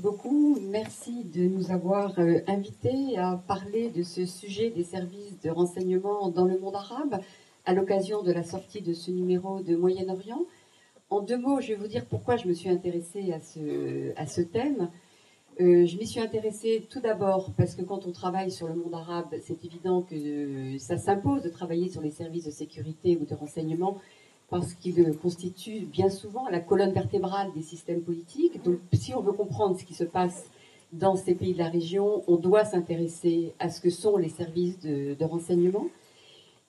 beaucoup. Merci de nous avoir invités à parler de ce sujet des services de renseignement dans le monde arabe à l'occasion de la sortie de ce numéro de Moyen-Orient. En deux mots, je vais vous dire pourquoi je me suis intéressée à ce thème. Je m'y suis intéressée tout d'abord parce que quand on travaille sur le monde arabe, c'est évident que ça s'impose de travailler sur les services de sécurité ou de renseignement parce qu'ils constituent bien souvent la colonne vertébrale des systèmes politiques. Donc si on veut comprendre ce qui se passe dans ces pays de la région, on doit s'intéresser à ce que sont les services de renseignement.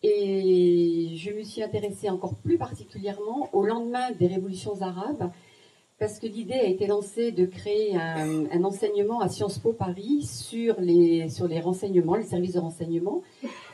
Et je me suis intéressée encore plus particulièrement au lendemain des révolutions arabes, parce que l'idée a été lancée de créer un enseignement à Sciences Po Paris sur les renseignements, les services de renseignement.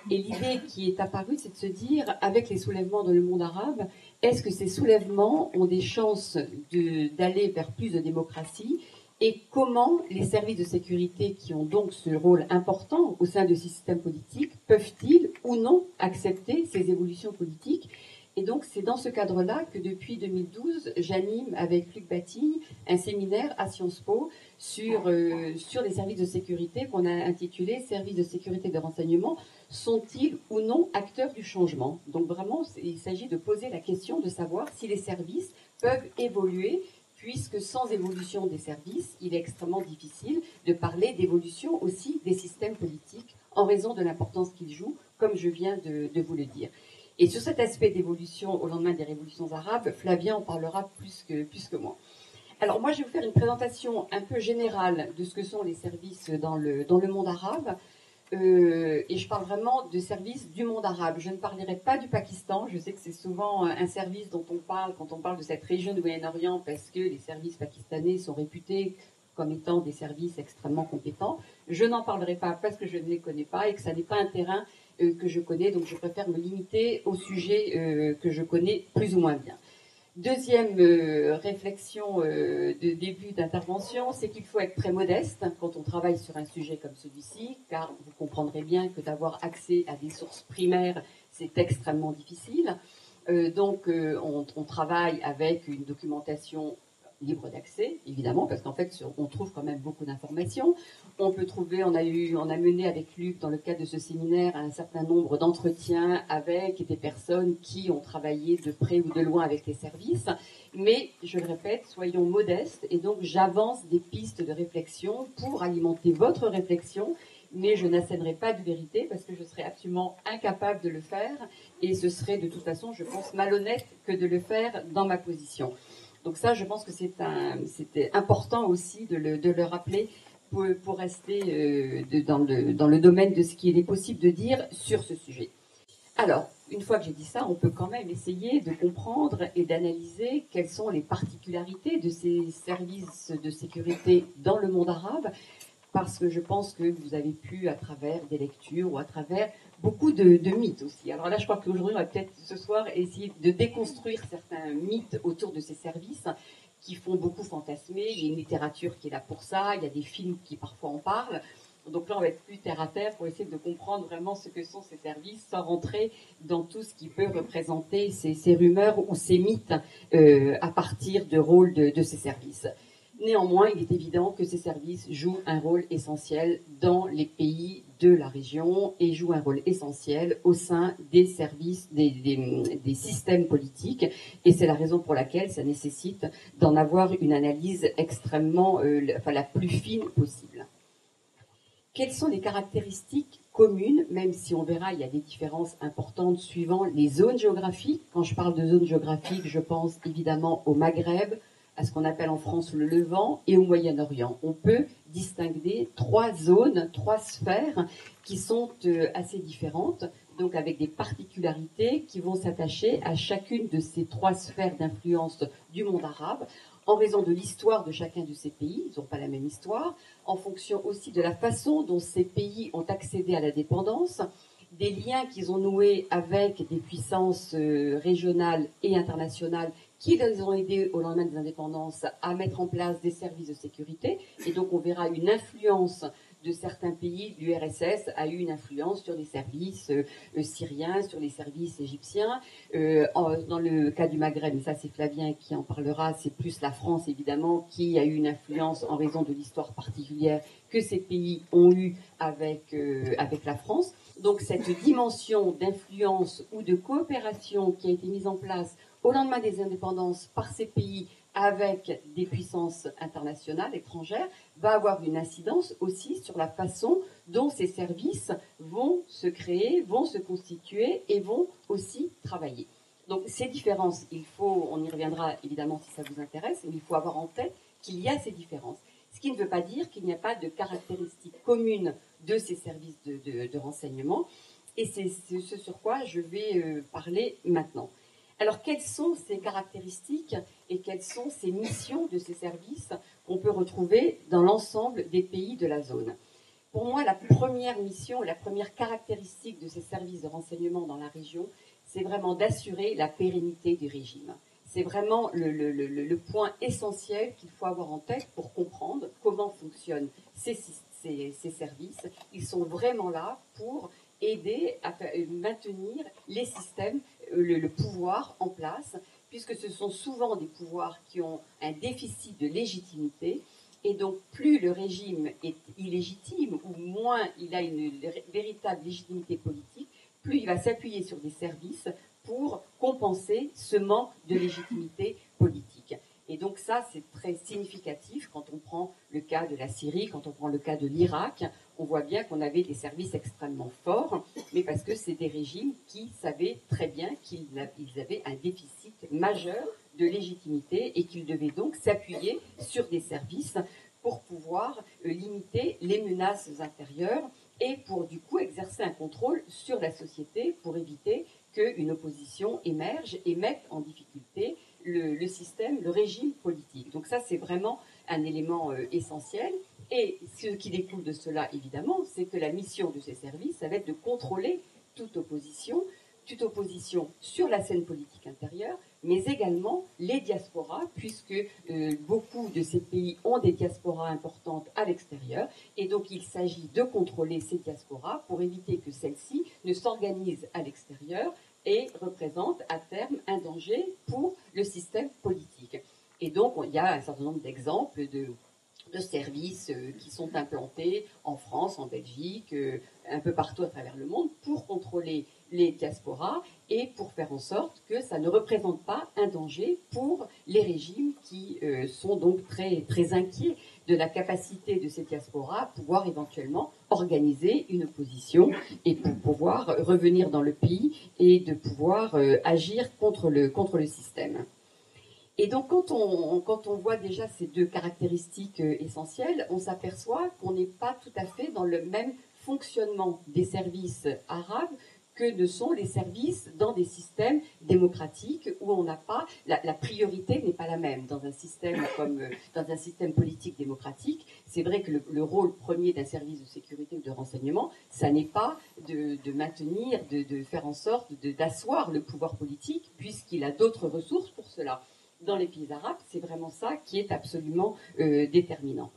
Et l'idée qui est apparue, c'est de se dire, avec les soulèvements dans le monde arabe, est-ce que ces soulèvements ont des chances d'aller vers plus de démocratie? Et comment les services de sécurité, qui ont donc ce rôle important au sein de ces systèmes politiques, peuvent-ils ou non accepter ces évolutions politiques? Et donc, c'est dans ce cadre-là que depuis 2012, j'anime avec Luc Batigne un séminaire à Sciences Po sur les services de sécurité qu'on a intitulé « Services de sécurité de renseignement, sont-ils ou non acteurs du changement ?» Donc vraiment, il s'agit de poser la question de savoir si les services peuvent évoluer, puisque sans évolution des services, il est extrêmement difficile de parler d'évolution aussi des systèmes politiques en raison de l'importance qu'ils jouent, comme je viens de vous le dire. Et sur cet aspect d'évolution au lendemain des révolutions arabes, Flavien en parlera plus que moi. Alors moi, je vais vous faire une présentation un peu générale de ce que sont les services dans le monde arabe. Et je parle vraiment de services du monde arabe. Je ne parlerai pas du Pakistan. Je sais que c'est souvent un service dont on parle quand on parle de cette région du Moyen-Orient, parce que les services pakistanais sont réputés comme étant des services extrêmement compétents. Je n'en parlerai pas parce que je ne les connais pas et que ça n'est pas un terrain que je connais, donc je préfère me limiter au sujet que je connais plus ou moins bien. Deuxième réflexion de début d'intervention, c'est qu'il faut être très modeste quand on travaille sur un sujet comme celui-ci, car vous comprendrez bien que d'avoir accès à des sources primaires, c'est extrêmement difficile. Donc on travaille avec une documentation libre d'accès, évidemment, parce qu'en fait, on trouve quand même beaucoup d'informations. On peut trouver, on a mené avec Luc, dans le cadre de ce séminaire, un certain nombre d'entretiens avec des personnes qui ont travaillé de près ou de loin avec les services. Mais, je le répète, soyons modestes, et donc j'avance des pistes de réflexion pour alimenter votre réflexion, mais je n'assènerai pas de vérité parce que je serais absolument incapable de le faire, et ce serait de toute façon, je pense, malhonnête que de le faire dans ma position. Donc ça, je pense que c'était important aussi de le rappeler pour rester dans le domaine de ce qu'il est possible de dire sur ce sujet. Alors, une fois que j'ai dit ça, on peut quand même essayer de comprendre et d'analyser quelles sont les particularités de ces services de sécurité dans le monde arabe, parce que je pense que vous avez pu, à travers des lectures ou à travers beaucoup de mythes aussi. Alors là, je crois qu'aujourd'hui, on va peut-être ce soir essayer de déconstruire certains mythes autour de ces services qui font beaucoup fantasmer. Il y a une littérature qui est là pour ça, il y a des films qui parfois en parlent. Donc là, on va être plus terre à terre pour essayer de comprendre vraiment ce que sont ces services sans rentrer dans tout ce qui peut représenter ces rumeurs ou ces mythes à partir de rôles de ces services. Néanmoins, il est évident que ces services jouent un rôle essentiel dans les pays de la région et jouent un rôle essentiel au sein des services, des systèmes politiques. Et c'est la raison pour laquelle ça nécessite d'en avoir une analyse extrêmement, la plus fine possible. Quelles sont les caractéristiques communes, même si on verra, il y a des différences importantes suivant les zones géographiques. Quand je parle de zones géographiques, je pense évidemment au Maghreb, à ce qu'on appelle en France le Levant et au Moyen-Orient. On peut distinguer trois zones, trois sphères qui sont assez différentes, donc avec des particularités qui vont s'attacher à chacune de ces trois sphères d'influence du monde arabe, en raison de l'histoire de chacun de ces pays, ils n'ont pas la même histoire, en fonction aussi de la façon dont ces pays ont accédé à la dépendance, des liens qu'ils ont noués avec des puissances régionales et internationales qui les ont aidés au lendemain des indépendances à mettre en place des services de sécurité. Et donc on verra une influence de certains pays de l'URSS a eu une influence sur les services syriens, sur les services égyptiens. Dans le cas du Maghreb, mais ça c'est Flavien qui en parlera, c'est plus la France évidemment qui a eu une influence en raison de l'histoire particulière que ces pays ont eu avec la France. Donc cette dimension d'influence ou de coopération qui a été mise en place au lendemain des indépendances par ces pays avec des puissances internationales, étrangères, va avoir une incidence aussi sur la façon dont ces services vont se créer, vont se constituer et vont aussi travailler. Donc ces différences, on y reviendra évidemment si ça vous intéresse, mais il faut avoir en tête qu'il y a ces différences. Ce qui ne veut pas dire qu'il n'y a pas de caractéristiques communes de ces services de renseignement, et c'est ce sur quoi je vais parler maintenant. Alors, quelles sont ces caractéristiques et quelles sont ces missions de ces services qu'on peut retrouver dans l'ensemble des pays de la zone? Pour moi, la première mission, la première caractéristique de ces services de renseignement dans la région, c'est vraiment d'assurer la pérennité du régime. C'est vraiment le point essentiel qu'il faut avoir en tête pour comprendre comment fonctionnent ces services. Ils sont vraiment là pour aider à maintenir les systèmes, le pouvoir en place, puisque ce sont souvent des pouvoirs qui ont un déficit de légitimité. Et donc, plus le régime est illégitime, ou moins il a une véritable légitimité politique, plus il va s'appuyer sur des services pour compenser ce manque de légitimité politique. Et donc ça, c'est très significatif quand on prend le cas de la Syrie, quand on prend le cas de l'Irak. On voit bien qu'on avait des services extrêmement forts, mais parce que c'est des régimes qui savaient très bien qu'ils avaient un déficit majeur de légitimité et qu'ils devaient donc s'appuyer sur des services pour pouvoir limiter les menaces intérieures et pour du coup exercer un contrôle sur la société pour éviter qu'une opposition émerge et mette en difficulté le système, le régime politique. Donc ça, c'est vraiment un élément essentiel. Et ce qui découle de cela, évidemment, c'est que la mission de ces services, ça va être de contrôler toute opposition sur la scène politique intérieure, mais également les diasporas, puisque beaucoup de ces pays ont des diasporas importantes à l'extérieur, et donc il s'agit de contrôler ces diasporas pour éviter que celles-ci ne s'organisent à l'extérieur et représentent à terme un danger pour le système politique. Et donc il y a un certain nombre d'exemples de services qui sont implantés en France, en Belgique, un peu partout à travers le monde pour contrôler les diasporas et pour faire en sorte que ça ne représente pas un danger pour les régimes qui sont donc très, très inquiets de la capacité de ces diasporas à pouvoir éventuellement organiser une opposition et pour pouvoir revenir dans le pays et de pouvoir agir contre le système. Et donc, quand on voit déjà ces deux caractéristiques essentielles, on s'aperçoit qu'on n'est pas tout à fait dans le même fonctionnement des services arabes que ne sont les services dans des systèmes démocratiques où on n'a pas la priorité n'est pas la même dans un système comme dans un système politique démocratique. C'est vrai que le rôle premier d'un service de sécurité ou de renseignement, ça n'est pas de maintenir, de faire en sorte d'asseoir le pouvoir politique puisqu'il a d'autres ressources pour cela. Dans les pays arabes, c'est vraiment ça qui est absolument déterminant.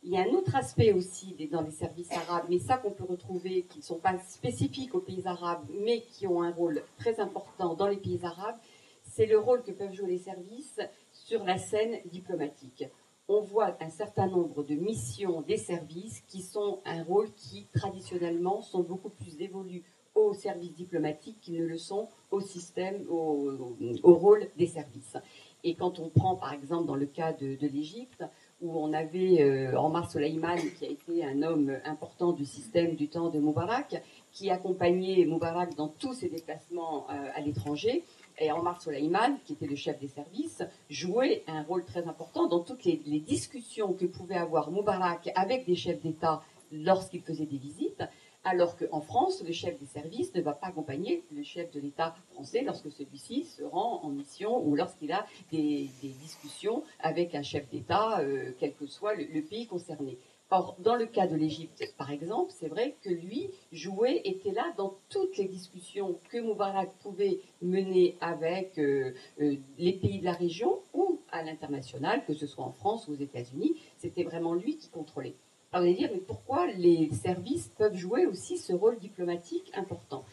Il y a un autre aspect aussi dans les services arabes, mais ça qu'on peut retrouver, qui ne sont pas spécifiques aux pays arabes, mais qui ont un rôle très important dans les pays arabes, c'est le rôle que peuvent jouer les services sur la scène diplomatique. On voit un certain nombre de missions des services qui sont un rôle qui, traditionnellement, sont beaucoup plus dévolus aux services diplomatiques qu'ils ne le sont au système, au rôle des services. Et quand on prend, par exemple, dans le cas de l'Égypte, où on avait Omar Soleiman, qui a été un homme important du système du temps de Moubarak, qui accompagnait Moubarak dans tous ses déplacements à l'étranger. Et Omar Soleiman, qui était le chef des services, jouait un rôle très important dans toutes les discussions que pouvait avoir Moubarak avec des chefs d'État lorsqu'il faisait des visites, alors qu'en France, le chef des services ne va pas accompagner le chef de l'État français lorsque celui-ci se rend en mission ou lorsqu'il a des discussions avec un chef d'État, quel que soit le pays concerné. Or, dans le cas de l'Égypte, par exemple, c'est vrai que lui était là dans toutes les discussions que Moubarak pouvait mener avec les pays de la région ou à l'international, que ce soit en France ou aux États-Unis. C'était vraiment lui qui contrôlait. Alors vous allez dire, mais pourquoi les services peuvent jouer aussi ce rôle diplomatique important?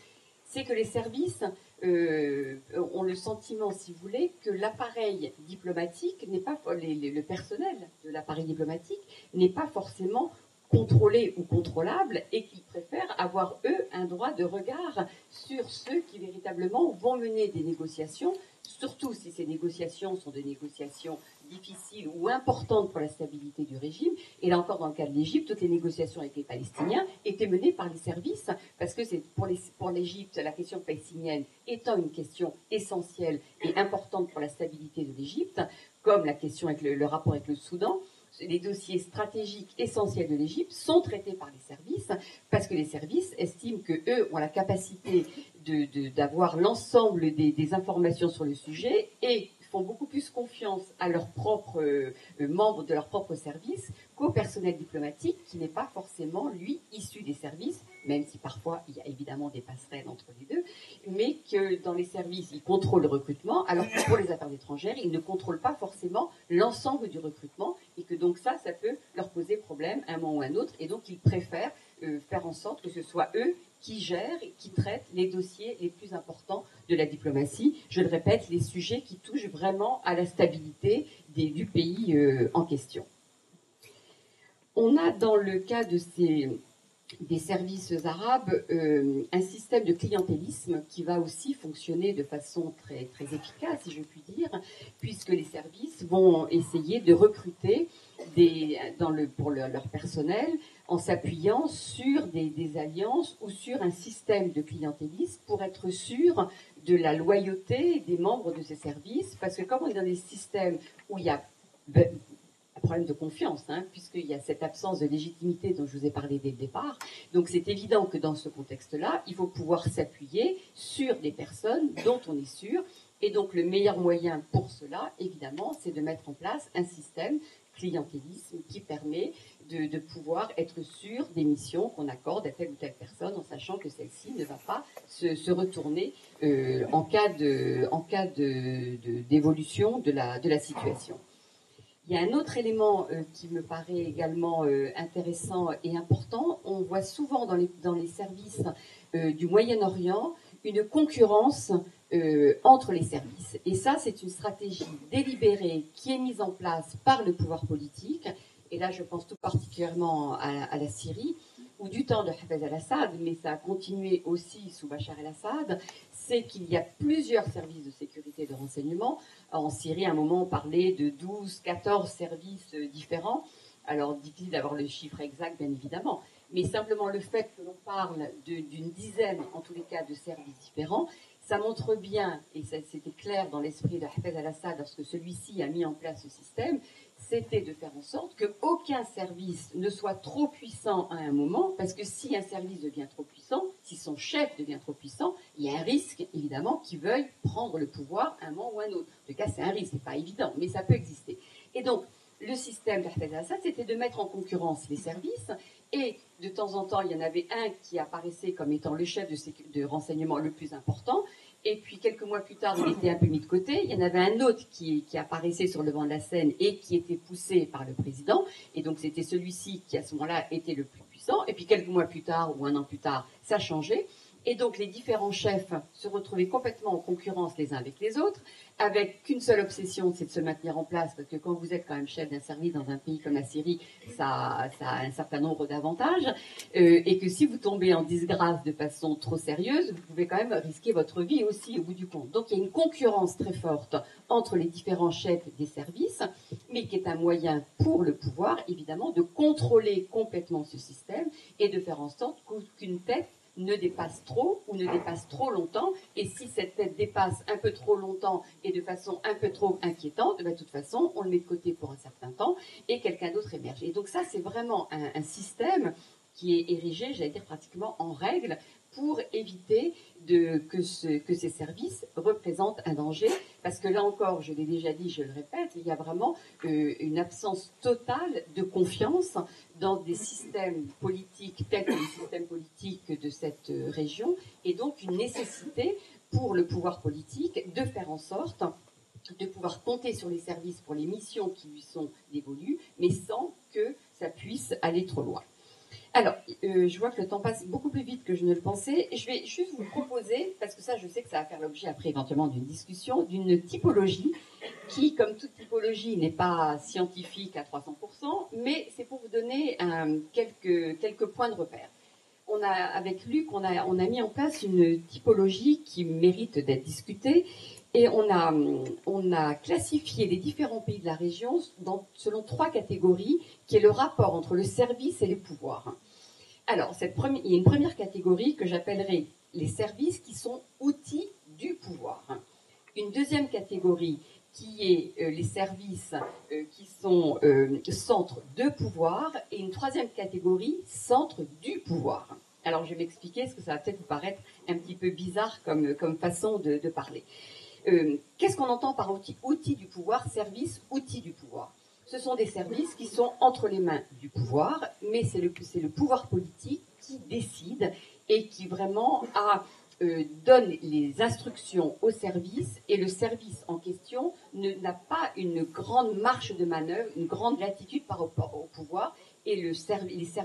C'est que les services ont le sentiment, si vous voulez, que l'appareil diplomatique n'est pas, le personnel de l'appareil diplomatique n'est pas forcément contrôlé ou contrôlable et qu'ils préfèrent avoir, eux, un droit de regard sur ceux qui véritablement vont mener des négociations, surtout si ces négociations sont des négociations difficiles ou importantes pour la stabilité du régime. Et là encore, dans le cas de l'Égypte, toutes les négociations avec les Palestiniens étaient menées par les services, parce que c'est pour l'Égypte, la question palestinienne étant une question essentielle et importante pour la stabilité de l'Égypte, comme la question avec le rapport avec le Soudan. Les dossiers stratégiques essentiels de l'Égypte sont traités par les services, parce que les services estiment qu'eux ont la capacité d'avoir l'ensemble des informations sur le sujet et font beaucoup plus confiance à leurs propres membres de leur propre service qu'au personnel diplomatique qui n'est pas forcément, lui, issu des services, même si parfois il y a évidemment des passerelles entre les deux, mais que dans les services, ils contrôlent le recrutement, alors que pour les affaires étrangères, ils ne contrôlent pas forcément l'ensemble du recrutement, et que donc ça peut leur poser problème à un moment ou à un autre, et donc ils préfèrent faire en sorte que ce soit eux qui gèrent et qui traitent les dossiers les plus importants de la diplomatie. Je le répète, les sujets qui touchent vraiment à la stabilité du pays en question. On a dans le cas des services arabes un système de clientélisme qui va aussi fonctionner de façon très, très efficace, si je puis dire, puisque les services vont essayer de recruter pour leur personnel en s'appuyant sur des alliances ou sur un système de clientélisme pour être sûr de la loyauté des membres de ces services, parce que comme on est dans des systèmes où il y a un problème de confiance, puisqu'il y a cette absence de légitimité dont je vous ai parlé dès le départ. Donc c'est évident que dans ce contexte-là, il faut pouvoir s'appuyer sur des personnes dont on est sûr. Et donc le meilleur moyen pour cela, évidemment, c'est de mettre en place un système clientélisme qui permet de pouvoir être sûr des missions qu'on accorde à telle ou telle personne, en sachant que celle-ci ne va pas se retourner en cas d'évolution de la situation. Il y a un autre élément qui me paraît également intéressant et important. On voit souvent dans les services du Moyen-Orient une concurrence entre les services. Et ça, c'est une stratégie délibérée qui est mise en place par le pouvoir politique. Et là, je pense tout particulièrement à la Syrie, où du temps de Hafez al-Assad, mais ça a continué aussi sous Bachar el-Assad, c'est qu'il y a plusieurs services de sécurité et de renseignement. En Syrie, à un moment, on parlait de 12, 14 services différents. Alors, difficile d'avoir le chiffre exact, bien évidemment. Mais simplement le fait que l'on parle d'une dizaine, en tous les cas, de services différents, ça montre bien, et c'était clair dans l'esprit de Hafez al-Assad lorsque celui-ci a mis en place ce système, c'était de faire en sorte qu'aucun service ne soit trop puissant à un moment, parce que si un service devient trop puissant, si son chef devient trop puissant, il y a un risque, évidemment, qu'il veuille prendre le pouvoir à un moment ou à un autre. En tout cas, c'est un risque, c'est pas évident, mais ça peut exister. Et donc, le système d'Hafez al-Assad, c'était de mettre en concurrence les services, et de temps en temps, il y en avait un qui apparaissait comme étant le chef de renseignement le plus important, et puis quelques mois plus tard, il était un peu mis de côté. Il y en avait un autre qui apparaissait sur le devant de la scène et qui était poussé par le président. Et donc c'était celui-ci qui, à ce moment-là, était le plus puissant. Et puis quelques mois plus tard ou un an plus tard, ça changeait. Et donc les différents chefs se retrouvaient complètement en concurrence les uns avec les autres, avec qu'une seule obsession, c'est de se maintenir en place, parce que quand vous êtes quand même chef d'un service dans un pays comme la Syrie, ça a un certain nombre d'avantages, et que si vous tombez en disgrâce de façon trop sérieuse, vous pouvez quand même risquer votre vie aussi au bout du compte. Donc il y a une concurrence très forte entre les différents chefs des services, mais qui est un moyen pour le pouvoir, évidemment, de contrôler complètement ce système et de faire en sorte qu'aucune tête ne dépasse trop ou ne dépasse trop longtemps. Et si cette tête dépasse un peu trop longtemps et de façon un peu trop inquiétante, de toute façon, on le met de côté pour un certain temps et quelqu'un d'autre émerge. Et donc ça, c'est vraiment un système qui est érigé, j'allais dire, pratiquement en règle pour éviter que ces services représentent un danger. Parce que là encore, je l'ai déjà dit, je le répète, il y a vraiment une absence totale de confiance dans des systèmes politiques tels que les systèmes politiques de cette région, et donc une nécessité pour le pouvoir politique de faire en sorte de pouvoir compter sur les services pour les missions qui lui sont dévolues, mais sans que ça puisse aller trop loin. Alors, je vois que le temps passe beaucoup plus vite que je ne le pensais. Je vais juste vous proposer, parce que ça, je sais que ça va faire l'objet après éventuellement d'une discussion, d'une typologie qui, comme toute typologie, n'est pas scientifique à 300%, mais c'est pour vous donner quelques points de repère. Avec Luc, on a mis en place une typologie qui mérite d'être discutée, et on a classifié les différents pays de la région selon 3 catégories, qui est le rapport entre le service et les pouvoirs. Alors, il y a une première catégorie que j'appellerai les services qui sont outils du pouvoir. Une deuxième catégorie qui est les services qui sont centres de pouvoir, et une troisième catégorie, centre du pouvoir. Alors, je vais m'expliquer, parce que ça va peut-être vous paraître un petit peu bizarre comme façon de parler. Qu'est-ce qu'on entend par outil du pouvoir, service, outil du pouvoir? Ce sont des services qui sont entre les mains du pouvoir, mais c'est le pouvoir politique qui décide et qui vraiment donne les instructions au service, et le service en question n'a pas une grande marge de manœuvre, une grande latitude par rapport au pouvoir, et les services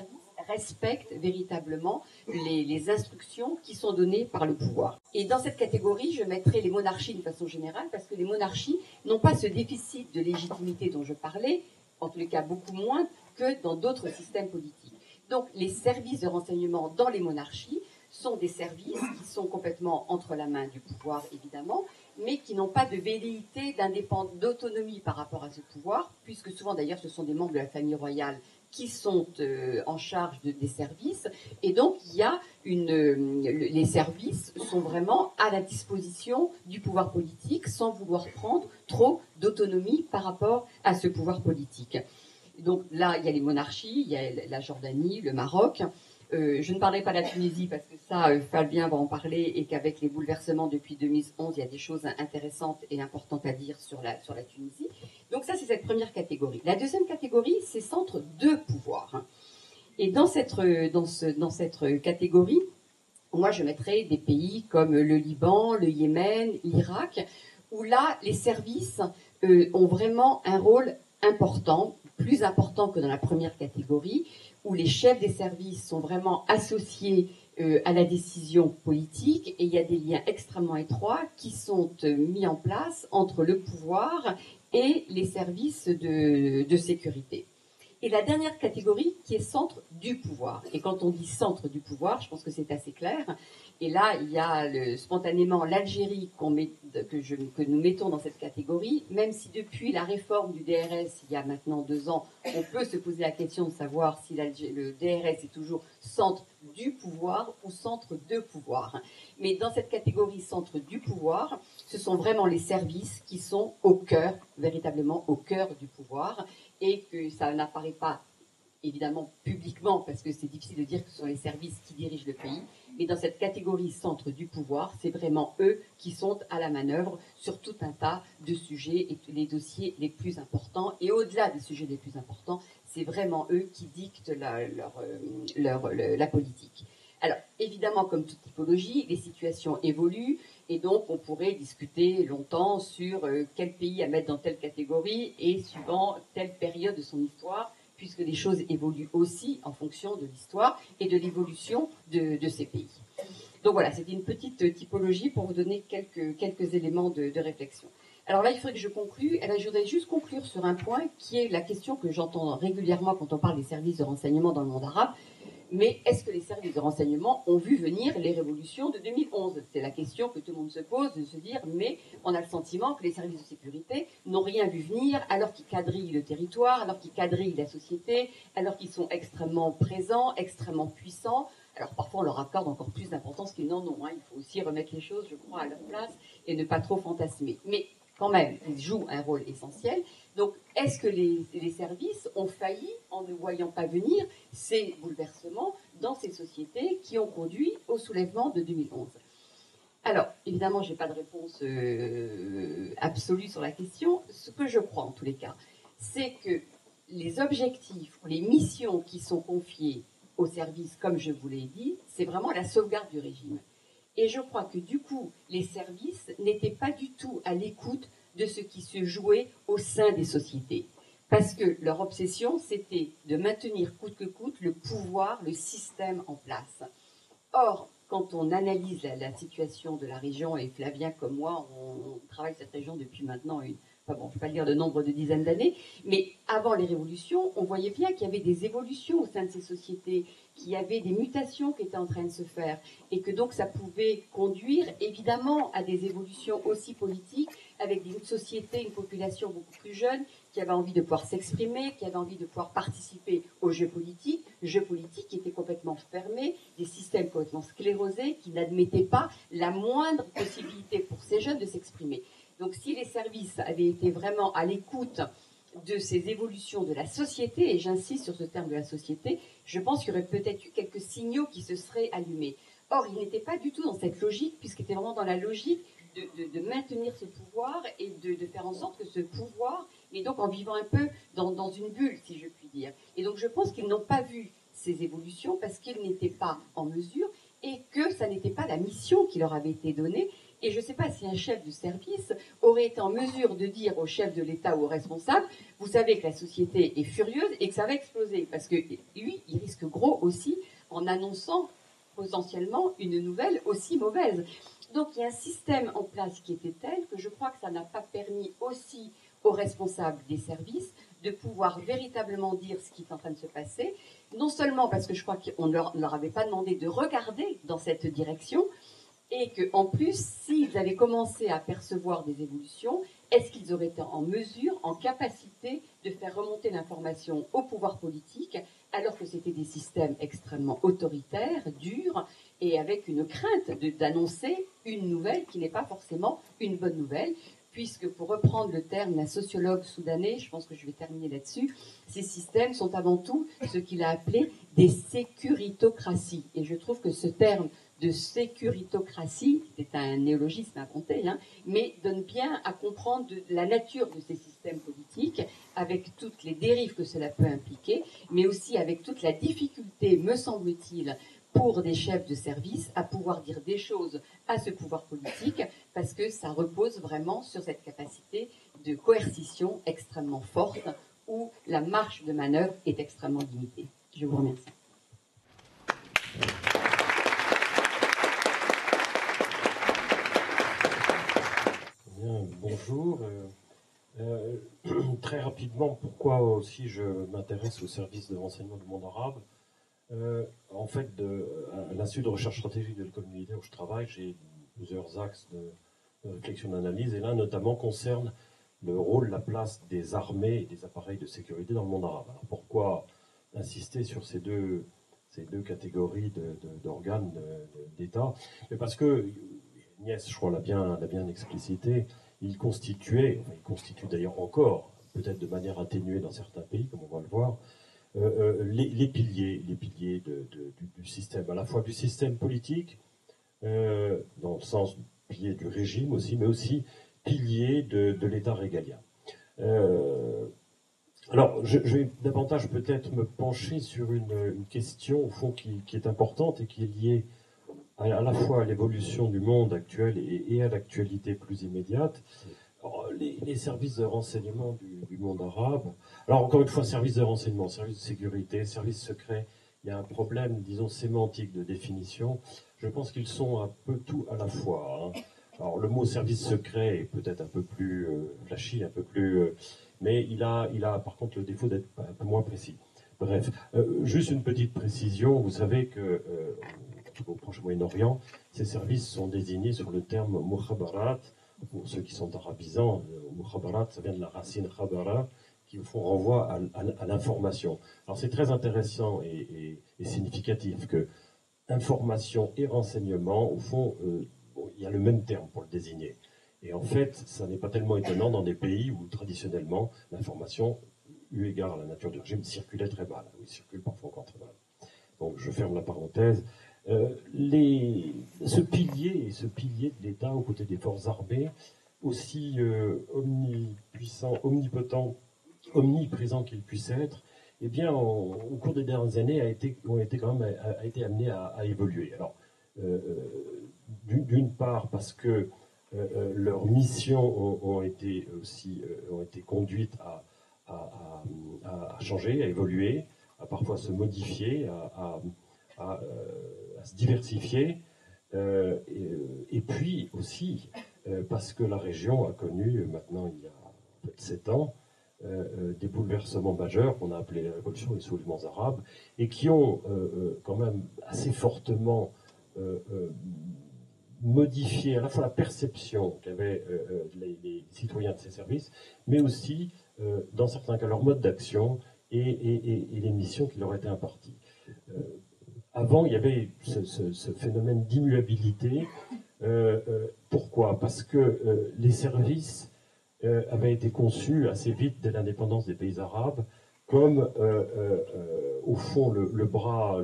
respectent véritablement les instructions qui sont données par le pouvoir. Et dans cette catégorie, je mettrai les monarchies de façon générale, parce que les monarchies n'ont pas ce déficit de légitimité dont je parlais, en tous les cas beaucoup moins que dans d'autres systèmes politiques. Donc les services de renseignement dans les monarchies sont des services qui sont complètement entre la main du pouvoir, évidemment, mais qui n'ont pas de velléité d'indépendance, d'autonomie par rapport à ce pouvoir, puisque souvent d'ailleurs ce sont des membres de la famille royale qui sont en charge des services, et donc les services sont vraiment à la disposition du pouvoir politique sans vouloir prendre trop d'autonomie par rapport à ce pouvoir politique. Donc là, il y a les monarchies, il y a la Jordanie, le Maroc. Je ne parlerai pas de la Tunisie parce que ça, Fabien va en parler, et qu'avec les bouleversements depuis 2011, il y a des choses intéressantes et importantes à dire sur la Tunisie. Donc ça, c'est cette première catégorie. La deuxième catégorie, c'est centre de pouvoir. Et dans cette catégorie, moi, je mettrais des pays comme le Liban, le Yémen, l'Irak, où là, les services ont vraiment un rôle important, plus important que dans la première catégorie, où les chefs des services sont vraiment associés à la décision politique, et il y a des liens extrêmement étroits qui sont mis en place entre le pouvoir et les services de sécurité. Et la dernière catégorie qui est centre du pouvoir. Et quand on dit centre du pouvoir, je pense que c'est assez clair. Et là, il y a spontanément l'Algérie que nous mettons dans cette catégorie, même si depuis la réforme du DRS, il y a maintenant 2 ans, on peut se poser la question de savoir si le DRS est toujours centre du pouvoir ou centre de pouvoir. Mais dans cette catégorie centre du pouvoir, ce sont vraiment les services qui sont au cœur, véritablement au cœur du pouvoir, et que ça n'apparaît pas évidemment publiquement, parce que c'est difficile de dire que ce sont les services qui dirigent le pays, mais dans cette catégorie centre du pouvoir, c'est vraiment eux qui sont à la manœuvre sur tout un tas de sujets et les dossiers les plus importants. Et au-delà des sujets les plus importants, c'est vraiment eux qui dictent la politique. Alors, évidemment, comme toute typologie, les situations évoluent, et donc on pourrait discuter longtemps sur quel pays à mettre dans telle catégorie, et suivant telle période de son histoire, puisque les choses évoluent aussi en fonction de l'histoire et de l'évolution de ces pays. Donc voilà, c'était une petite typologie pour vous donner quelques éléments de réflexion. Alors là, il faudrait que je conclue. Je voudrais juste conclure sur un point qui est la question que j'entends régulièrement quand on parle des services de renseignement dans le monde arabe. Mais est-ce que les services de renseignement ont vu venir les révolutions de 2011 ? C'est la question que tout le monde se pose, de se dire, mais on a le sentiment que les services de sécurité n'ont rien vu venir, alors qu'ils quadrillent le territoire, alors qu'ils quadrillent la société, alors qu'ils sont extrêmement présents, extrêmement puissants. Alors parfois on leur accorde encore plus d'importance qu'ils n'en ont. Il faut aussi remettre les choses, je crois, à leur place et ne pas trop fantasmer. Mais quand même, ils jouent un rôle essentiel. Donc, est-ce que les services ont failli en ne voyant pas venir ces bouleversements dans ces sociétés qui ont conduit au soulèvement de 2011 ? Alors, évidemment, je n'ai pas de réponse absolue sur la question. Ce que je crois, en tous les cas, c'est que les objectifs ou les missions qui sont confiées aux services, comme je vous l'ai dit, c'est vraiment la sauvegarde du régime. Et je crois que du coup, les services n'étaient pas du tout à l'écoute de ce qui se jouait au sein des sociétés. Parce que leur obsession, c'était de maintenir coûte que coûte le pouvoir, le système en place. Or, quand on analyse la situation de la région, et Flavien comme moi, on travaille cette région depuis maintenant je ne vais pas dire le nombre de dizaines d'années, mais avant les révolutions, on voyait bien qu'il y avait des évolutions au sein de ces sociétés, qu'il y avait des mutations qui étaient en train de se faire, et que donc ça pouvait conduire évidemment à des évolutions aussi politiques, avec une société, une population beaucoup plus jeune, qui avait envie de pouvoir s'exprimer, qui avait envie de pouvoir participer aux jeux politiques qui étaient complètement fermés, des systèmes complètement sclérosés, qui n'admettaient pas la moindre possibilité pour ces jeunes de s'exprimer. Donc si les services avaient été vraiment à l'écoute de ces évolutions de la société, et j'insiste sur ce terme de la société, je pense qu'il y aurait peut-être eu quelques signaux qui se seraient allumés. Or, ils n'étaient pas du tout dans cette logique, puisqu'ils étaient vraiment dans la logique de maintenir ce pouvoir et de faire en sorte que ce pouvoir, et donc en vivant un peu dans une bulle, si je puis dire. Et donc je pense qu'ils n'ont pas vu ces évolutions parce qu'ils n'étaient pas en mesure et que ça n'était pas la mission qui leur avait été donnée. Et je ne sais pas si un chef de service aurait été en mesure de dire au chef de l'État ou au responsable, vous savez que la société est furieuse et que ça va exploser. Parce que lui, il risque gros aussi en annonçant potentiellement une nouvelle aussi mauvaise. Donc il y a un système en place qui était tel que je crois que ça n'a pas permis aussi aux responsables des services de pouvoir véritablement dire ce qui est en train de se passer, non seulement parce que je crois qu'on ne leur avait pas demandé de regarder dans cette direction, et qu'en plus, s'ils avaient commencé à percevoir des évolutions, est-ce qu'ils auraient été en mesure, en capacité de faire remonter l'information au pouvoir politique, alors que c'était des systèmes extrêmement autoritaires, durs, et avec une crainte d'annoncer une nouvelle qui n'est pas forcément une bonne nouvelle, puisque pour reprendre le terme d'un sociologue soudanais, je pense que je vais terminer là-dessus, ces systèmes sont avant tout ce qu'il a appelé des sécuritocraties. Et je trouve que ce terme de sécuritocratie, c'est un néologisme inventé, mais donne bien à comprendre la nature de ces systèmes politiques, avec toutes les dérives que cela peut impliquer, mais aussi avec toute la difficulté, me semble-t-il, pour des chefs de service à pouvoir dire des choses à ce pouvoir politique, parce que ça repose vraiment sur cette capacité de coercition extrêmement forte, où la marge de manœuvre est extrêmement limitée. Je vous remercie. Bien, bonjour. Très rapidement, pourquoi aussi je m'intéresse au service de renseignement du monde arabe. En fait, à l'Institut de recherche stratégique de l'école militaire où je travaille, j'ai plusieurs axes de réflexion d'analyse, et l'un notamment concerne le rôle, la place des armées et des appareils de sécurité dans le monde arabe. Alors pourquoi insister sur ces deux catégories d'organes d'État? Parce que Agnès, je crois, l'a bien explicité, il constitue d'ailleurs encore, peut-être de manière atténuée dans certains pays, comme on va le voir, les piliers du système, à la fois du système politique, dans le sens pilier du régime aussi, mais aussi pilier de l'État régalien. Alors, je vais davantage peut-être me pencher sur une question, au fond, qui est importante et qui est liée à la fois à l'évolution du monde actuel et à l'actualité plus immédiate. Alors, les services de renseignement du monde arabe, alors encore une fois, services de renseignement, services de sécurité, services secrets, il y a un problème, disons, sémantique de définition. Je pense qu'ils sont un peu tout à la fois. Alors le mot service secret est peut-être un peu plus flashy, un peu plus... mais il a par contre le défaut d'être un peu moins précis. Bref, juste une petite précision, vous savez que au Proche Moyen-Orient, ces services sont désignés sur le terme mukhabarat. Pour ceux qui sont arabisants, mukhabarat, ça vient de la racine khabara, qui au fond renvoie à l'information. Alors c'est très intéressant et significatif que information et renseignement, au fond, il y a le même terme pour le désigner. Et en fait, ça n'est pas tellement étonnant dans des pays où traditionnellement l'information, eu égard à la nature du régime, circulait très mal. Oui, circule parfois encore très mal. Donc je ferme la parenthèse. Ce pilier de l'État aux côtés des forces armées, aussi omnipuissant, omnipotent, omniprésent qu'il puisse être, eh bien, au cours des dernières années, a été amené à évoluer. Alors, d'une part, parce que leurs missions ont été conduites à changer, à évoluer, à parfois se modifier, à se diversifier. Et puis aussi, parce que la région a connu, maintenant il y a en fait 7 ans, des bouleversements majeurs qu'on a appelés les révolutions et les soulèvements arabes, et qui ont quand même assez fortement modifié à la fois la perception qu'avaient les citoyens de ces services, mais aussi, dans certains cas, leur mode d'action et les missions qui leur étaient imparties. Avant, il y avait ce phénomène d'immuabilité. Pourquoi? Parce que les services avaient été conçus assez vite dès l'indépendance des pays arabes comme, au fond, le bras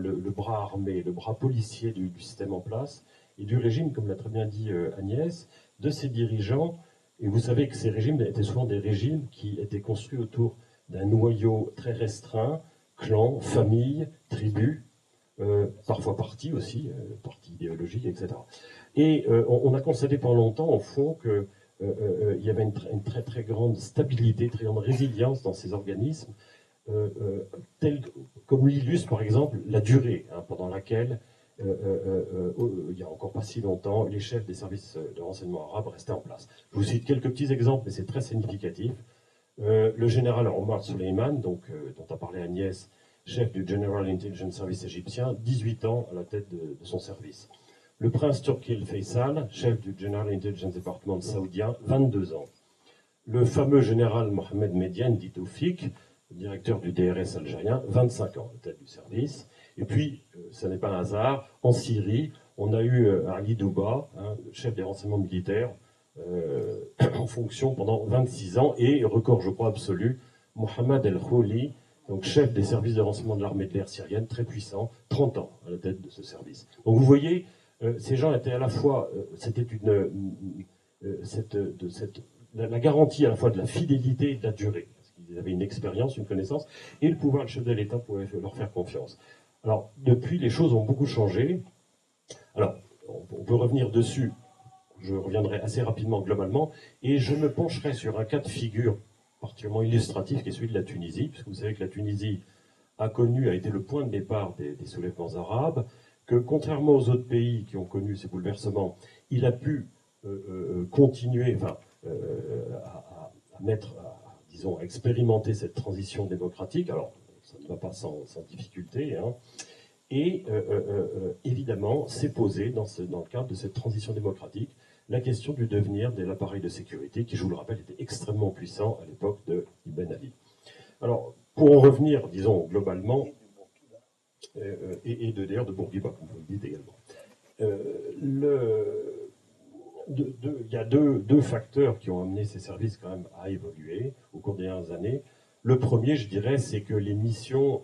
armé, le bras policier du système en place et du régime, comme l'a très bien dit Agnès, de ses dirigeants. Et vous savez que ces régimes étaient souvent des régimes qui étaient construits autour d'un noyau très restreint, clans, familles, tribus, parfois partis aussi, partis idéologiques, etc. Et on a constaté pendant longtemps, au fond, que il y avait une très très grande stabilité, très grande résilience dans ces organismes, comme l'illustre par exemple la durée pendant laquelle, il y a encore pas si longtemps, les chefs des services de renseignement arabes restaient en place. Je vous cite quelques petits exemples, mais c'est très significatif. Le général Omar Suleiman, dont a parlé Agnès, chef du General Intelligence Service égyptien, 18 ans à la tête de son service. Le prince Turkil Faisal, chef du General Intelligence Department saoudien, 22 ans. Le fameux général Mohamed Median, dit Toufik, directeur du DRS algérien, 25 ans à la tête du service. Et puis, ce n'est pas un hasard, en Syrie, on a eu Ali Douba, chef des renseignements militaires, en fonction pendant 26 ans, et record, je crois, absolu, Mohamed El Khouli, donc chef des services de renseignement de l'armée de l'air syrienne, très puissant, 30 ans à la tête de ce service. Donc vous voyez, ces gens étaient à la fois, c'était la garantie à la fois de la fidélité et de la durée, parce qu'ils avaient une expérience, une connaissance, et le pouvoir, le chef de l'État pouvait leur faire confiance. Alors, depuis, les choses ont beaucoup changé. Alors, on peut revenir dessus, je reviendrai assez rapidement globalement, et je me pencherai sur un cas de figure particulièrement illustratif qui est celui de la Tunisie, puisque vous savez que la Tunisie a été le point de départ des soulèvements arabes, que contrairement aux autres pays qui ont connu ces bouleversements, il a pu continuer, à expérimenter cette transition démocratique. Alors, ça ne va pas sans difficulté, et évidemment, s'est posé dans le cadre de cette transition démocratique la question du devenir de l'appareil de sécurité, qui, je vous le rappelle, était extrêmement puissant à l'époque de Ibn Ali. Alors, pour en revenir, disons, globalement, et d'ailleurs de Bourguiba, comme vous le dites également, il y a deux facteurs qui ont amené ces services quand même à évoluer au cours des dernières années. Le premier, je dirais, c'est que les missions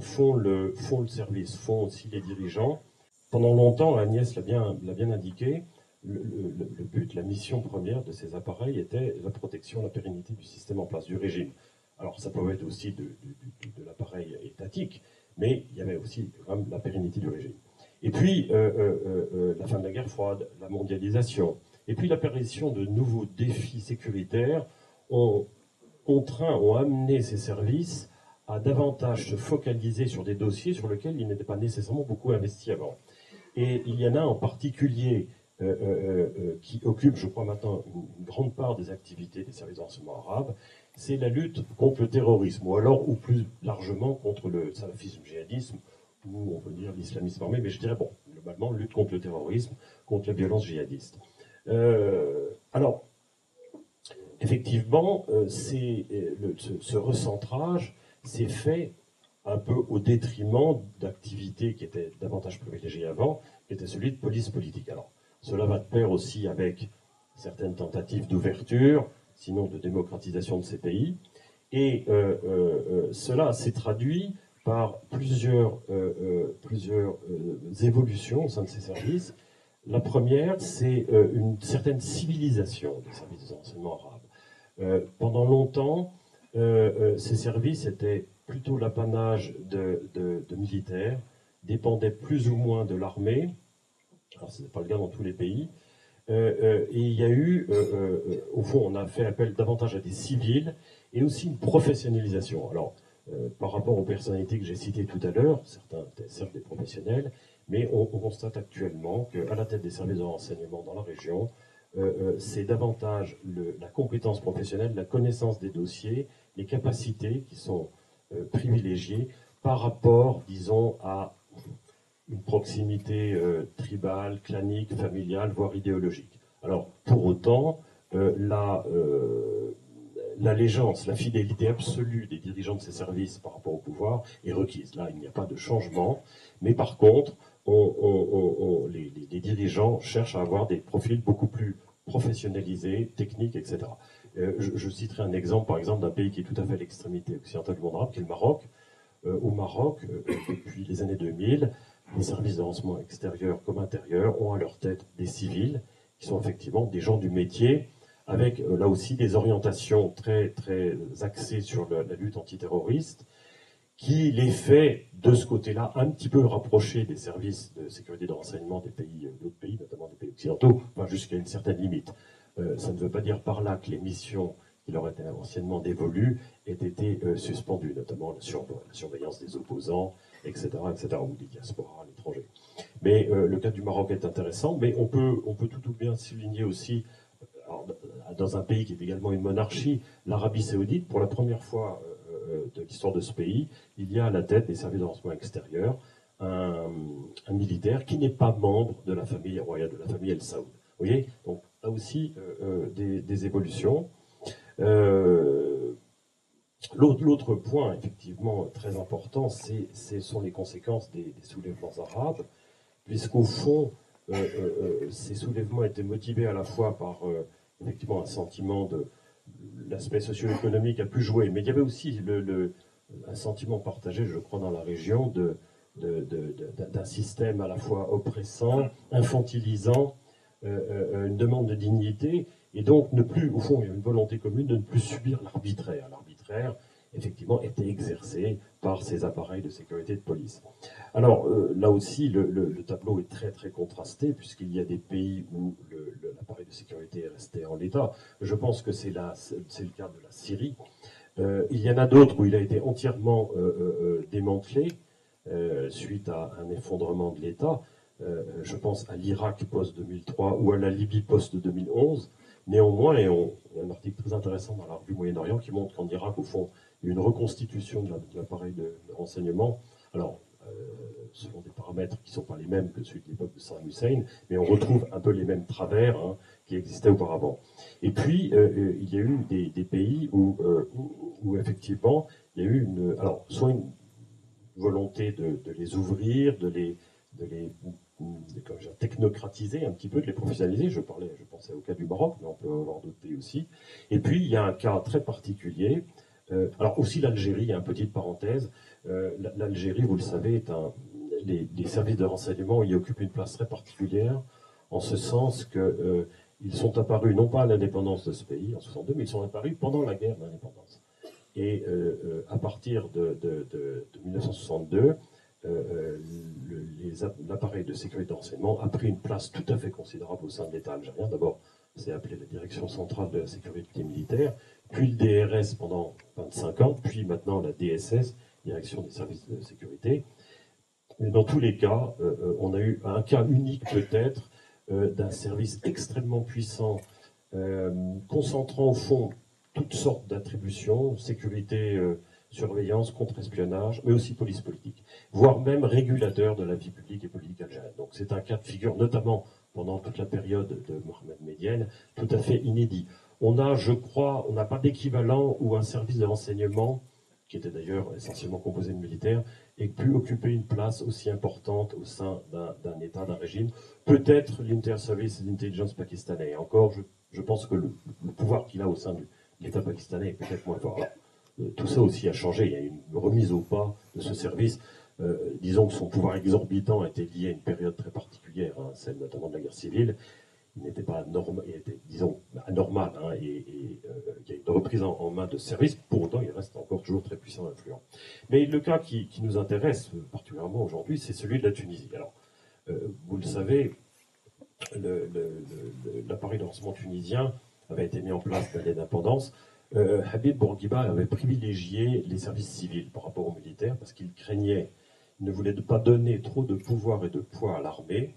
font le service, font aussi les dirigeants. Pendant longtemps, Agnès l'a bien indiqué, le but, la mission première de ces appareils était la protection, la pérennité du système en place, du régime. Alors ça pouvait être aussi de l'appareil étatique, mais il y avait aussi quand même la pérennité du régime. Et puis, la fin de la guerre froide, la mondialisation, et puis l'apparition de nouveaux défis sécuritaires ont amené ces services à davantage se focaliser sur des dossiers sur lesquels ils n'étaient pas nécessairement beaucoup investis avant. Et il y en a en particulier qui occupe, je crois maintenant, une grande part des activités des services de renseignement arabes, c'est la lutte contre le terrorisme, ou plus largement contre le salafisme djihadisme, ou on peut dire l'islamisme armé, mais je dirais, globalement, lutte contre le terrorisme, contre la violence djihadiste. Alors, effectivement, ce recentrage s'est fait un peu au détriment d'activités qui étaient davantage privilégiées avant, qui était celui de police politique. Alors, cela va de pair aussi avec certaines tentatives d'ouverture, sinon de démocratisation de ces pays, et cela s'est traduit par plusieurs évolutions au sein de ces services. La première, c'est une certaine civilisation des services de renseignement arabes. Pendant longtemps, ces services étaient plutôt l'apanage de militaires, dépendaient plus ou moins de l'armée. Alors, ce n'est pas le cas dans tous les pays. Et il y a eu, au fond, on a fait appel davantage à des civils et aussi une professionnalisation. Alors, par rapport aux personnalités que j'ai citées tout à l'heure, certains étaient certes des professionnels, mais on constate actuellement qu'à la tête des services de renseignement dans la région, c'est davantage la compétence professionnelle, la connaissance des dossiers, les capacités qui sont privilégiées par rapport, disons, à une proximité tribale, clanique, familiale, voire idéologique. Alors, pour autant, l'allégeance, la fidélité absolue des dirigeants de ces services par rapport au pouvoir est requise. Là, il n'y a pas de changement, mais par contre, les dirigeants cherchent à avoir des profils beaucoup plus professionnalisés, techniques, etc. Je citerai un exemple, par exemple, d'un pays qui est tout à fait à l'extrémité occidentale du monde arabe, qui est le Maroc. Au Maroc, depuis les années 2000, les services de renseignement extérieur comme intérieur ont à leur tête des civils, qui sont effectivement des gens du métier, avec là aussi des orientations très, très axées sur la lutte antiterroriste, qui les fait de ce côté-là un petit peu rapprocher des services de sécurité de renseignement des pays, d'autres pays, notamment des pays occidentaux, enfin, jusqu'à une certaine limite. Ça ne veut pas dire par là que les missions qui leur étaient anciennement dévolues aient été suspendues, notamment la surveillance des opposants, etc., etc., ou des diasporas à l'étranger. Mais le cas du Maroc est intéressant, mais on peut tout bien souligner aussi, alors, dans un pays qui est également une monarchie, l'Arabie Saoudite, pour la première fois de l'histoire de ce pays, il y a à la tête des services de renseignement extérieur un militaire qui n'est pas membre de la famille royale, de la famille El Saoud. Vous voyez, donc là aussi des évolutions. L'autre point, effectivement, très important, ce sont les conséquences des soulèvements arabes, puisqu'au fond, ces soulèvements étaient motivés à la fois par effectivement un sentiment de l'aspect socio-économique a pu jouer, mais il y avait aussi un sentiment partagé, je crois, dans la région d'un système à la fois oppressant, infantilisant, une demande de dignité, et donc ne plus, au fond, il y a une volonté commune de ne plus subir l'arbitraire. L'arbitraire, effectivement, était exercé par ces appareils de sécurité et de police. Alors, là aussi, le tableau est très très contrasté, puisqu'il y a des pays où l'appareil de sécurité est resté en l'état. Je pense que c'est le cas de la Syrie. Il y en a d'autres où il a été entièrement démantelé suite à un effondrement de l'État. Je pense à l'Irak post-2003 ou à la Libye post-2011. Néanmoins, et on a un article très intéressant dans la revue Moyen-Orient qui montre qu'en Irak, au fond, il y a une reconstitution de l'appareil de renseignement. Alors, selon des paramètres qui ne sont pas les mêmes que ceux de l'époque de Saddam Hussein, mais on retrouve un peu les mêmes travers qui existaient auparavant. Et puis, il y a eu des pays où effectivement, il y a eu soit une volonté de les ouvrir, de les technocratiser un petit peu, de les professionnaliser. Je pensais au cas du Maroc, mais on peut avoir d'autres pays aussi. Et puis, il y a un cas très particulier. Alors aussi l'Algérie, une petite parenthèse. L'Algérie, vous le savez, les services de renseignement y occupent une place très particulière, en ce sens que ils sont apparus non pas à l'indépendance de ce pays en 62, mais ils sont apparus pendant la guerre d'indépendance. Et à partir de 1962, l'appareil de sécurité d'enseignement a pris une place tout à fait considérable au sein de l'État algérien. D'abord, c'est appelé la Direction centrale de la sécurité militaire, puis le DRS pendant 25 ans, puis maintenant la DSS, Direction des services de sécurité. Mais dans tous les cas, on a eu un cas unique peut-être d'un service extrêmement puissant, concentrant au fond toutes sortes d'attributions, sécurité, surveillance, contre-espionnage, mais aussi police politique, voire même régulateur de la vie publique et politique algérienne. Donc c'est un cas de figure, notamment pendant toute la période de Mohamed Medienne, tout à fait inédit. On a, je crois, on n'a pas d'équivalent où un service de renseignement, qui était d'ailleurs essentiellement composé de militaires, ait pu occuper une place aussi importante au sein d'un État, d'un régime. Peut-être l'Inter-Service Intelligence pakistanais. Et encore, je pense que le pouvoir qu'il a au sein de l'État pakistanais est peut-être moins fort. Alors, tout ça aussi a changé. Il y a une remise au pas de ce service. Disons que son pouvoir exorbitant était lié à une période très particulière, celle notamment de la guerre civile. Il n'était pas normal, il était, disons, anormal, et il y a une reprise en main de ce service. Pour autant, il reste encore toujours très puissant et influent. Mais le cas qui nous intéresse particulièrement aujourd'hui, c'est celui de la Tunisie. Alors, vous le savez, l'appareil de renseignement tunisien avait été mis en place dès l'indépendance. Habib Bourguiba avait privilégié les services civils par rapport aux militaires parce qu'il craignait, il ne voulait pas donner trop de pouvoir et de poids à l'armée,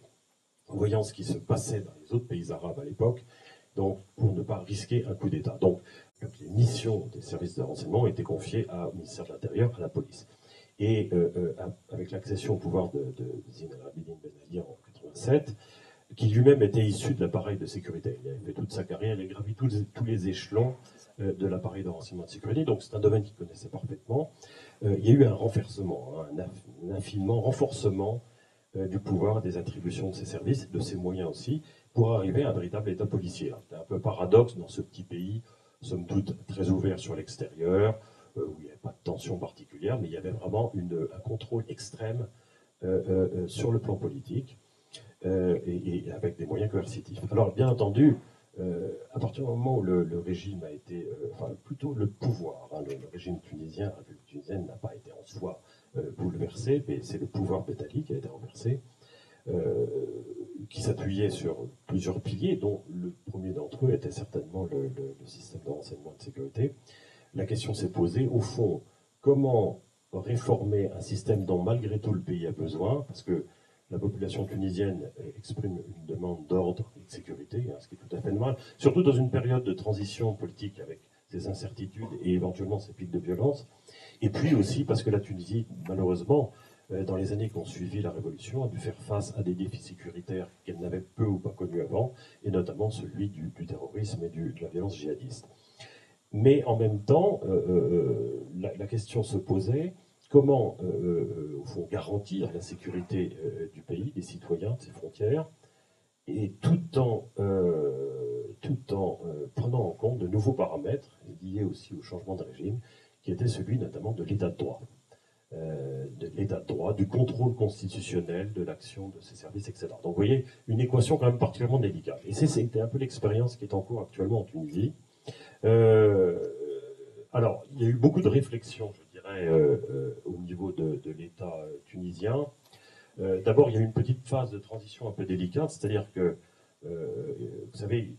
voyant ce qui se passait dans les autres pays arabes à l'époque, donc pour ne pas risquer un coup d'État. Donc les missions des services de renseignement étaient confiées au ministère de l'Intérieur, à la police. Et avec l'accession au pouvoir de Zine al-Abidine Ben Ali en 87, qui lui-même était issu de l'appareil de sécurité. Il avait fait toute sa carrière, il a gravi tous les échelons de l'appareil de renseignement de sécurité, donc c'est un domaine qu'il connaissait parfaitement. Il y a eu un renversement, un infiniment renforcement du pouvoir, des attributions de ces services, de ses moyens aussi, pour arriver à un véritable État policier. C'est un peu paradoxe dans ce petit pays, somme toute très ouvert sur l'extérieur, où il n'y avait pas de tension particulière, mais il y avait vraiment un contrôle extrême sur le plan politique. Et avec des moyens coercitifs. Alors, bien entendu, à partir du moment où le régime a été, enfin, plutôt le pouvoir, le régime tunisien, la République tunisienne n'a pas été en soi bouleversé, mais c'est le pouvoir Ben Ali qui a été renversé, qui s'appuyait sur plusieurs piliers, dont le premier d'entre eux était certainement le système de renseignement et de sécurité. La question s'est posée, au fond, comment réformer un système dont malgré tout le pays a besoin, parce que la population tunisienne exprime une demande d'ordre et de sécurité, ce qui est tout à fait normal, surtout dans une période de transition politique avec ses incertitudes et éventuellement ses pics de violence, et puis aussi parce que la Tunisie, malheureusement, dans les années qui ont suivi la révolution, a dû faire face à des défis sécuritaires qu'elle n'avait peu ou pas connus avant, et notamment celui du terrorisme et de la violence djihadiste. Mais en même temps, la question se posait, comment, au fond, garantir la sécurité du pays, des citoyens, de ses frontières, et tout en prenant en compte de nouveaux paramètres liés aussi au changement de régime, qui était celui notamment de l'état de droit. Du contrôle constitutionnel de l'action de ces services, etc. Donc vous voyez, une équation quand même particulièrement délicate. Et c'était un peu l'expérience qui est en cours actuellement en Tunisie. Alors, il y a eu beaucoup de réflexions, je dirais, au niveau de l'État tunisien. D'abord, il y a eu une petite phase de transition un peu délicate, c'est-à-dire que, vous savez,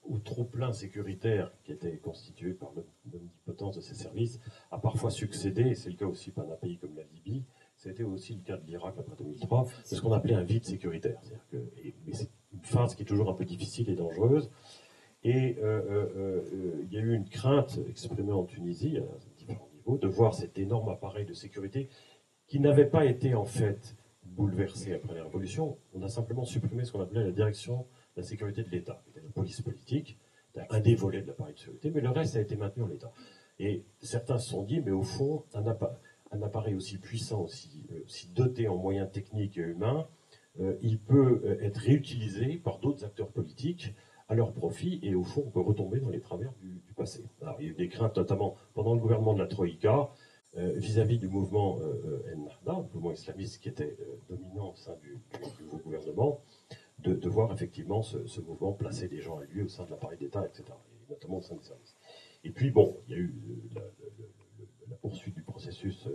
au trop-plein sécuritaire qui était constitué par l'omnipotence de ces services, a parfois succédé, et c'est le cas aussi par un pays comme la Libye, c'était aussi le cas de l'Irak après 2003, de ce qu'on appelait un vide sécuritaire. Mais c'est une phase qui est toujours un peu difficile et dangereuse. Et il y a eu une crainte exprimée en Tunisie, à différents niveaux, de voir cet énorme appareil de sécurité qui n'avait pas été en fait bouleversé après la Révolution. On a simplement supprimé ce qu'on appelait la direction de la sécurité de l'État, qui était la police politique, un des volets de l'appareil de sécurité, mais le reste a été maintenu en l'État. Et certains se sont dit, mais au fond, un appareil aussi puissant, aussi doté en moyens techniques et humains, il peut être réutilisé par d'autres acteurs politiques à leur profit, et au fond, on peut retomber dans les travers du passé. Alors, il y a eu des craintes, notamment pendant le gouvernement de la Troïka, vis-à-vis du mouvement Ennahda, le mouvement islamiste qui était dominant au sein du nouveau gouvernement, de voir effectivement ce mouvement placer des gens à lui au sein de l'appareil d'État, etc., et notamment au sein des services. Et puis, bon, il y a eu la poursuite du processus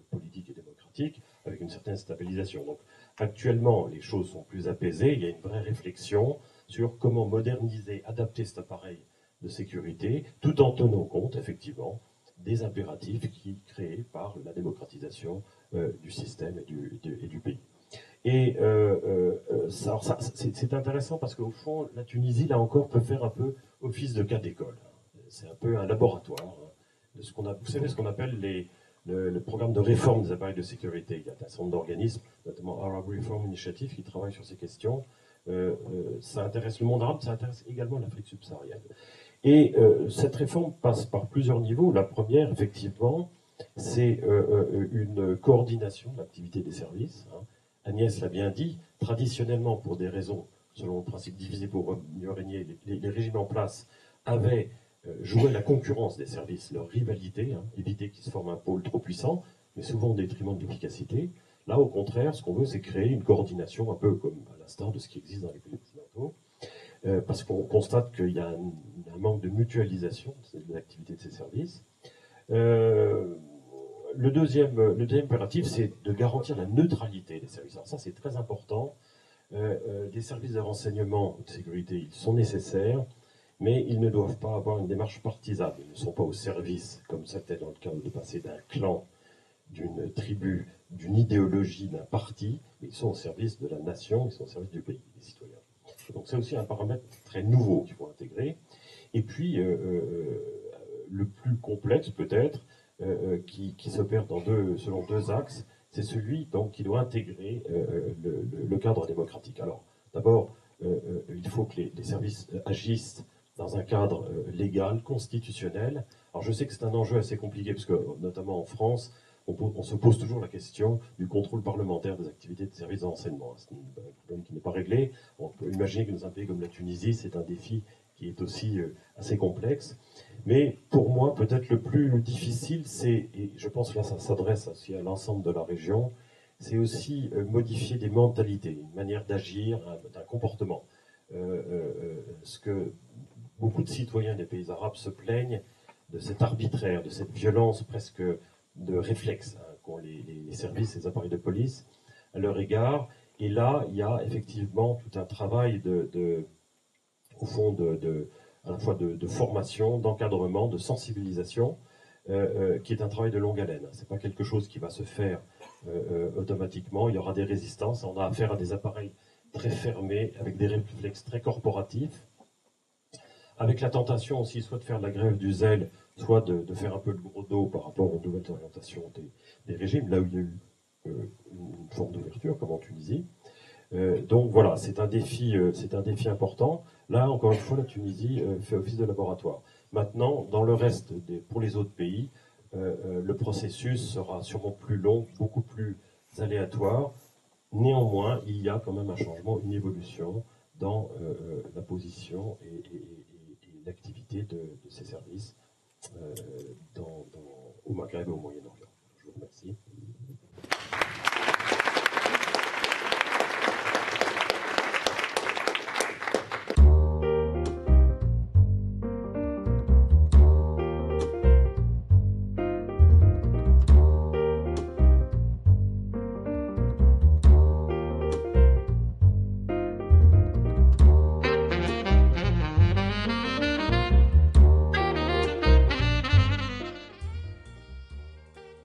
politique et démocratique avec une certaine stabilisation. Donc, actuellement, les choses sont plus apaisées, il y a une vraie réflexion sur comment moderniser, adapter cet appareil de sécurité, tout en tenant compte, effectivement, des impératifs créés par la démocratisation du système et du pays. Et c'est intéressant parce qu'au fond, la Tunisie, là encore, peut faire un peu office de cas d'école. C'est un peu un laboratoire de ce qu'on a, vous savez, ce qu'on appelle le programme de réforme des appareils de sécurité. Il y a un certain nombre d'organismes, notamment Arab Reform Initiative, qui travaillent sur ces questions. Ça intéresse le monde arabe, ça intéresse également l'Afrique subsaharienne. Et cette réforme passe par plusieurs niveaux. La première, effectivement, c'est une coordination de l'activité des services. Agnès l'a bien dit, traditionnellement, pour des raisons, selon le principe divisé pour mieux régner, les régimes en place avaient joué la concurrence des services, leur rivalité, éviter qu'il se forme un pôle trop puissant, mais souvent au détriment de l'efficacité. Là, au contraire, ce qu'on veut, c'est créer une coordination, un peu comme à l'instar de ce qui existe dans les pays occidentaux, parce qu'on constate qu'il y a un manque de mutualisation de l'activité de ces services. Le deuxième impératif, c'est de garantir la neutralité des services. Alors ça, c'est très important. des services de renseignement ou de sécurité, ils sont nécessaires, mais ils ne doivent pas avoir une démarche partisane. Ils ne sont pas au service, comme c'était dans le cas de passer d'un clan, d'une tribu, d'une idéologie, d'un parti, mais ils sont au service de la nation, ils sont au service du pays, des citoyens. Donc c'est aussi un paramètre très nouveau qu'il faut intégrer. Et puis, le plus complexe peut-être, qui s'opère selon deux axes, c'est celui donc, qui doit intégrer le cadre démocratique. Alors, d'abord, il faut que les services agissent dans un cadre légal, constitutionnel. Alors, je sais que c'est un enjeu assez compliqué, parce que, notamment en France, on se pose toujours la question du contrôle parlementaire des activités de services de renseignement. C'est un problème qui n'est pas réglé. On peut imaginer que dans un pays comme la Tunisie, c'est un défi qui est aussi assez complexe. Mais pour moi, peut-être le plus difficile, c'est, et je pense que là ça s'adresse aussi à l'ensemble de la région, c'est aussi modifier des mentalités, une manière d'agir, d'un comportement. Ce que beaucoup de citoyens des pays arabes se plaignent de cet arbitraire, de cette violence presque de réflexe qu'ont les services, les appareils de police à leur égard. Et là, il y a effectivement tout un travail au fond, à la fois de formation, d'encadrement, de sensibilisation, qui est un travail de longue haleine. Ce n'est pas quelque chose qui va se faire automatiquement. Il y aura des résistances. On a affaire à des appareils très fermés, avec des réflexes très corporatifs, avec la tentation aussi soit de faire de la grève du zèle, soit de faire un peu le gros dos par rapport aux nouvelles orientations des régimes, là où il y a eu une forme d'ouverture, comme en Tunisie. Donc voilà, c'est un défi important. Là, encore une fois, la Tunisie fait office de laboratoire. Maintenant, dans le reste, pour les autres pays, le processus sera sûrement plus long, beaucoup plus aléatoire. Néanmoins, il y a quand même un changement, une évolution dans la position et l'activité de ces services au Maghreb et au Moyen-Orient.